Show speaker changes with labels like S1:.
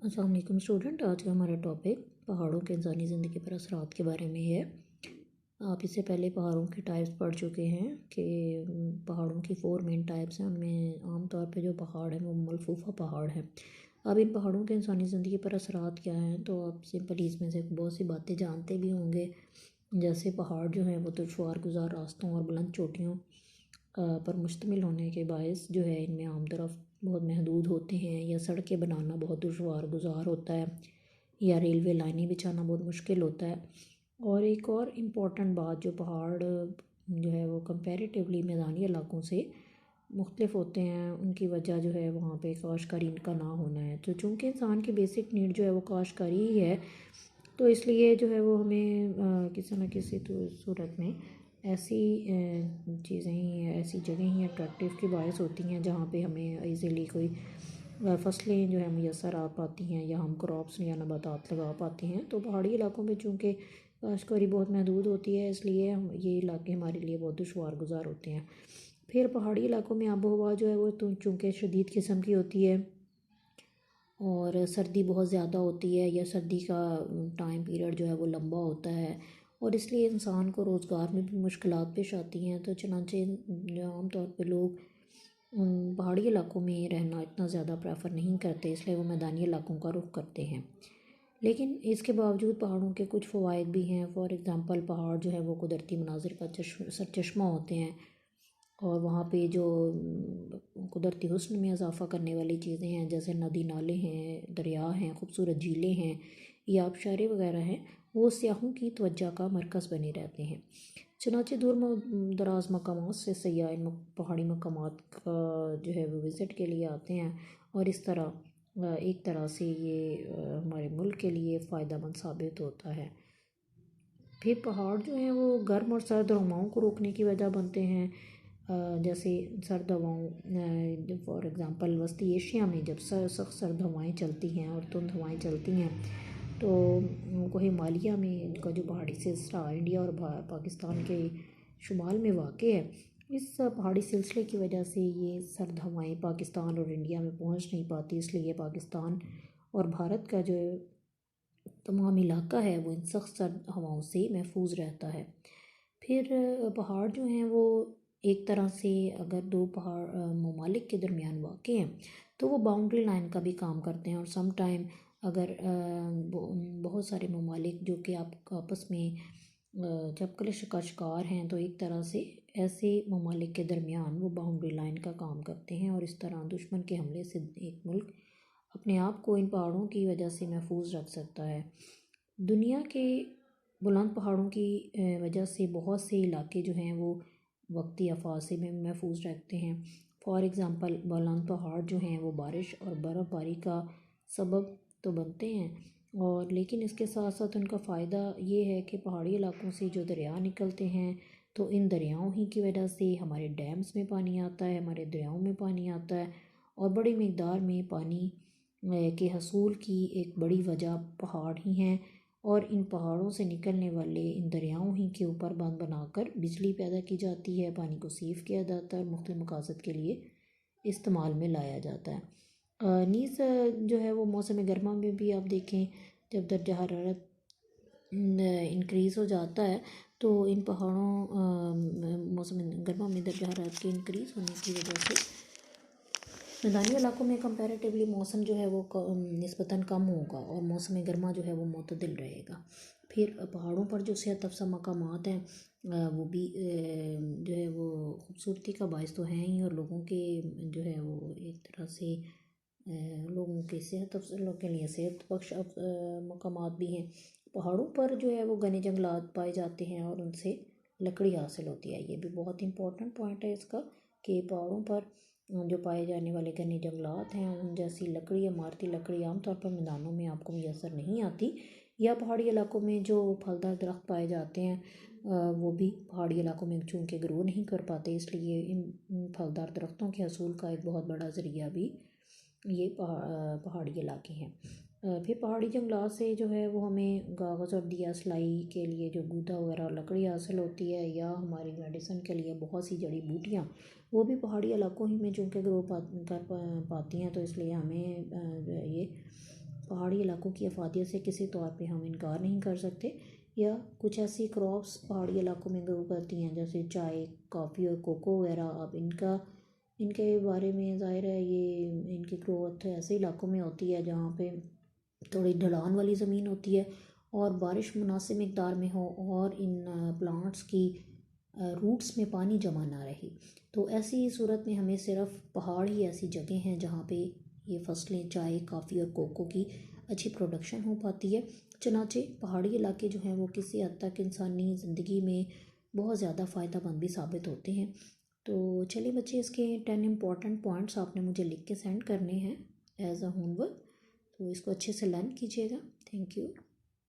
S1: अस्सलाम वालेकुम स्टूडेंट। आज का हमारा टॉपिक पहाड़ों के इंसानी ज़िंदगी पर असरात के बारे में है। आप इससे पहले पहाड़ों की टाइप्स पढ़ चुके हैं कि पहाड़ों की 4 मेन टाइप्स हैं। उनमें आम तौर पे जो पहाड़ हैं वो मलफूफा पहाड़ हैं। अब इन पहाड़ों के इंसानी ज़िंदगी पर असरात क्या हैं, तो आप सिंपली इसमें से बहुत सी बातें जानते भी होंगे। जैसे पहाड़ जो हैं वो दुश्वार गुजार रास्तों और बुलंद चोटियों पर मुश्तमिल होने के बायस जो है इनमें आमदरफ़्त बहुत महदूद होते हैं, या सड़कें बनाना बहुत दुश्वार गुजार होता है, या रेलवे लाइनें बिछाना बहुत मुश्किल होता है। और एक और इम्पॉर्टेंट बात, जो पहाड़ जो है वो कंपैरेटिवली मैदानी इलाकों से मुख्तलिफ होते हैं, उनकी वजह जो है वहाँ पे काश्तकारी का ना होना है। तो चूँकि इंसान की बेसिक नीड जो है वो काश्तकारी ही है, तो इसलिए जो है वो हमें किसी न किसी तो सूरत में ऐसी चीज़ें ही, ऐसी जगह ही अट्रैक्टिव की बायस होती हैं जहाँ पे हमें इजीली कोई फसलें जो है मैसर आ पाती हैं, या हम क्रॉप्स या नबातात लगा पाते हैं। तो पहाड़ी इलाकों में चूँकि काश्तकारी बहुत महदूद होती है, इसलिए हम ये इलाके हमारे लिए बहुत दुश्वार गुजार होते हैं। फिर पहाड़ी इलाकों में आबो हवा जो है वो तो चूँकि शदीद किस्म की होती है, और सर्दी बहुत ज़्यादा होती है, या सर्दी का टाइम पीरियड जो है वो लंबा होता है, और इसलिए इंसान को रोज़गार में भी मुश्किलात पेश आती हैं। तो चनांचे आम तौर पे लोग पहाड़ी इलाकों में रहना इतना ज़्यादा प्रेफर नहीं करते, इसलिए वो मैदानी इलाकों का रुख करते हैं। लेकिन इसके बावजूद पहाड़ों के कुछ फ़वाइद भी हैं। फॉर एग्ज़ाम्पल, पहाड़ जो है वो कुदरती मनाजिर का सरचश्मा होते हैं, और वहाँ पे जो कुदरती हुस्न में इजाफ़ा करने वाली चीज़ें हैं, जैसे नदी नाले हैं, दरिया हैं, खूबसूरत झीलें हैं, या आबशारें वगैरह हैं, वो सियाहों की तवज्जो का मरकज़ बने रहते हैं। चनांचे दूर दराज मकामात से सयाह इन पहाड़ी मकामात का जो है वो विज़िट के लिए आते हैं, और इस तरह एक तरह से ये हमारे मुल्क के लिए फ़ायदेमंद साबित होता है। फिर पहाड़ जो हैं वो गर्म और सर्द हवाओं को रोकने की वजह बनते हैं। जैसे सर्द हवाओं, फॉर एग्ज़ाम्पल वस्ती एशिया में जब सख्त सर्द हवाएं चलती हैं और तुंद हवाएं चलती हैं, तो उनको हिमालय में इनका जो पहाड़ी सिलसिला इंडिया और पाकिस्तान के शुमाल में वाक़ है, इस पहाड़ी सिलसिले की वजह से ये सर्द हवाएं पाकिस्तान और इंडिया में पहुंच नहीं पाती, इसलिए पाकिस्तान और भारत का जो तमाम इलाका है वो इन सख्त सर्द हवाओं से महफूज रहता है। फिर पहाड़ जो हैं वो एक तरह से, अगर दो पहाड़ ममालिक के दरमियान वाक़ हैं, तो वो बाउंड्री लाइन का भी काम करते हैं। और सम टाइम अगर बहुत सारे ममालिक जो कि आप आपस में चपकलिश का शिकार हैं, तो एक तरह से ऐसे ममालिक के दरमियान वो बाउंड्री लाइन का काम करते हैं, और इस तरह दुश्मन के हमले से एक मुल्क अपने आप को इन पहाड़ों की वजह से महफूज रख सकता है। दुनिया के बुलंद पहाड़ों की वजह से बहुत से इलाके जो हैं वो वक्ती अफासे में महफूज रखते हैं। फॉर एग्ज़ाम्पल, बुलंद पहाड़ जो हैं वो बारिश और बर्फ़बारी का सबब तो बनते हैं, और लेकिन इसके साथ साथ उनका फ़ायदा ये है कि पहाड़ी इलाकों से जो दरिया निकलते हैं, तो इन दरियाओं ही की वजह से हमारे डैम्स में पानी आता है, हमारे दरियाओं में पानी आता है, और बड़ी मकदार में पानी के हसूल की एक बड़ी वजह पहाड़ ही हैं। और इन पहाड़ों से निकलने वाले इन दरियाओं ही के ऊपर बांध बनाकर बिजली पैदा की जाती है, पानी को सीव किया जाता है और मुख्तलिफ मकासद के लिए इस्तेमाल में लाया जाता है। नीज़ जो है वो मौसम गर्मा में भी आप देखें, जब दर्जा हरारत इंक्रीज़ हो जाता है, तो इन पहाड़ों मौसम गर्मा में दर्जा हरारत के इंक्रीज़ होने की वजह से मैदानी इलाकों में कंपैरेटिवली मौसम जो है वो निस्बतन कम होगा, और मौसम गर्मा जो है वो मुतदिल रहेगा। फिर पहाड़ों पर जो सेहत अफ़ज़ा मकामात हैं, वो भी जो है वो खूबसूरती का बायस तो हैं ही, और लोगों के जो है वो एक तरह से लोगों के सेहत अफजलों के लिए सेहत बख्श मकामात भी हैं। पहाड़ों पर जो है वो घने जंगलात पाए जाते हैं, और उनसे लकड़ी हासिल होती है। ये भी बहुत इंपॉर्टेंट पॉइंट है इसका, कि पहाड़ों पर जो पाए जाने वाले घने जंगलात हैं, उन जैसी लकड़ी, इमारती लकड़ी आमतौर पर मैदानों में आपको मैसर नहीं आती, या पहाड़ी इलाकों में जो फलदार दरख्त पाए जाते हैं वो भी पहाड़ी इलाकों में चूँकि ग्रो नहीं कर पाते, इसलिए इन फलदार दरख्तों के हसूल का एक बहुत बड़ा ज़रिया भी ये पहाड़ी इलाके हैं। फिर पहाड़ी जंगलात से जो है वो हमें कागज़ और दिया सिलाई के लिए जो गूदा वगैरह और लकड़ी हासिल होती है, या हमारी मेडिसिन के लिए बहुत सी जड़ी बूटियाँ वो भी पहाड़ी इलाकों ही में चूँकि ग्रो कर पाती हैं, तो इसलिए हमें जो है ये پہاڑی علاقوں کی افادیت سے کسی طور پہ ہم انکار نہیں کر سکتے، یا کچھ ایسی کراپس پہاڑی علاقوں میں گرو کرتی ہیں جیسے چائے، کافی اور کوکو وغیرہ. اب ان کے بارے میں ظاہر ہے یہ ان کی گروتھ ایسے علاقوں میں ہوتی ہے جہاں پہ تھوڑی ڈھلان والی زمین ہوتی ہے اور بارش مناسب مقدار میں ہو اور ان پلانٹس کی روٹس میں پانی جمع نہ رہے. تو ایسی صورت میں ہمیں صرف پہاڑ ہی ایسی جگہ ہیں جہاں پہ یہ فصلیں چائے، کافی اور کوکو کی اچھی پروڈکشن ہو پاتی ہے. چنانچہ پہاڑی علاقے جو ہیں وہ کسی حد تک انسانی زندگی میں بہت زیادہ فائدہ مند بھی ثابت ہوتے ہیں. تو چلیے بچے، اس کے 10 امپورٹنٹ پوائنٹس آپ نے مجھے لکھ کے سینڈ کرنے ہیں ایز اے ہوم ورک، تو اس کو اچھے سے لرن کیجیے گا. Thank you.